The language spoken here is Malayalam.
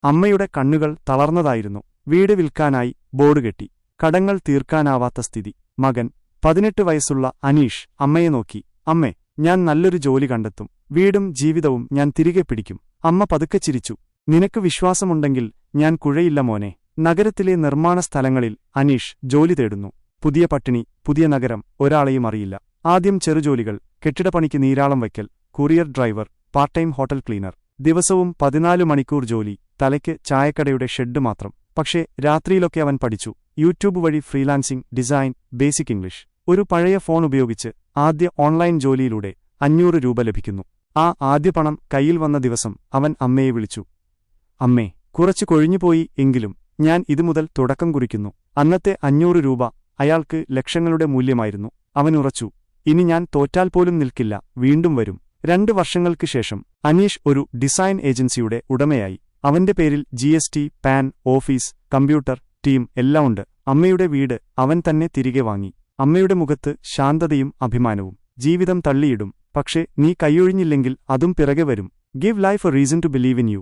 അമ്മയുടെ കണ്ണുകൾ തളർന്നതായിരുന്നു. വീട് വിൽക്കാനായി ബോർഡ് കെട്ടി. കടങ്ങൾ തീർക്കാനാവാത്ത സ്ഥിതി. മകൻ 18 വയസ്സുള്ള അനീഷ് അമ്മയെ നോക്കി. അമ്മേ, ഞാൻ നല്ലൊരു ജോലി കണ്ടെത്തും. വീടും ജീവിതവും ഞാൻ തിരികെ പിടിക്കും. അമ്മ പതുക്കെ ചിരിച്ചു. നിനക്ക് വിശ്വാസമുണ്ടെങ്കിൽ ഞാൻ കുഴയില്ല മോനെ. നഗരത്തിലെ നിർമ്മാണ സ്ഥലങ്ങളിൽ അനീഷ് ജോലി തേടുന്നു. പുതിയ പട്ടിണി, പുതിയ നഗരം, ഒരാളെയും അറിയില്ല. ആദ്യം ചെറുജോലികൾ, കെട്ടിടപ്പണിക്ക് നീരാളം വയ്ക്കൽ, courier driver, part time hotel cleaner. ദിവസവും 14 മണിക്കൂർ ജോലി, തലയ്ക്ക് ചായക്കടയുടെ ഷെഡ് മാത്രം. പക്ഷേ രാത്രിയിലൊക്കെ അവൻ പഠിച്ചു. യൂട്യൂബ് വഴി ഫ്രീലാൻസിംഗ്, ഡിസൈൻ, ബേസിക് ഇംഗ്ലീഷ്. ഒരു പഴയ ഫോൺ ഉപയോഗിച്ച് ആദ്യ ഓൺലൈൻ ജോലിയിലൂടെ 500 രൂപ ലഭിക്കുന്നു. ആ ആദ്യ പണം കയ്യിൽ വന്ന ദിവസം അവൻ അമ്മയെ വിളിച്ചു. അമ്മേ, കുറച്ചു കൊഴിഞ്ഞുപോയി, എങ്കിലും ഞാൻ ഇതുമുതൽ തുടക്കം കുറിക്കുന്നു. അന്നത്തെ 500 രൂപ അയാൾക്ക് ലക്ഷങ്ങളുടെ മൂല്യമായിരുന്നു. അവൻ ഉറച്ചു, ഇനി ഞാൻ തോറ്റാൽ പോലും നിൽക്കില്ല, വീണ്ടും വരും. 2 വർഷങ്ങൾക്ക് ശേഷം അനീഷ് ഒരു ഡിസൈൻ ഏജൻസിയുടെ ഉടമയായി. അവന്റെ പേരിൽ GST, pan, office, computer, team എല്ലാം ഉണ്ട്. അമ്മയുടെ വീട് അവൻ തന്നെ തിരികെ വാങ്ങി. അമ്മയുടെ മുഖത്ത് ശാന്തതയും അഭിമാനവും. ജീവിതം തള്ളിയിടും, പക്ഷേ നീ കൈയൊഴിഞ്ഞില്ലെങ്കിൽ അതും പിറകെ വരും. Give life a reason to believe in U.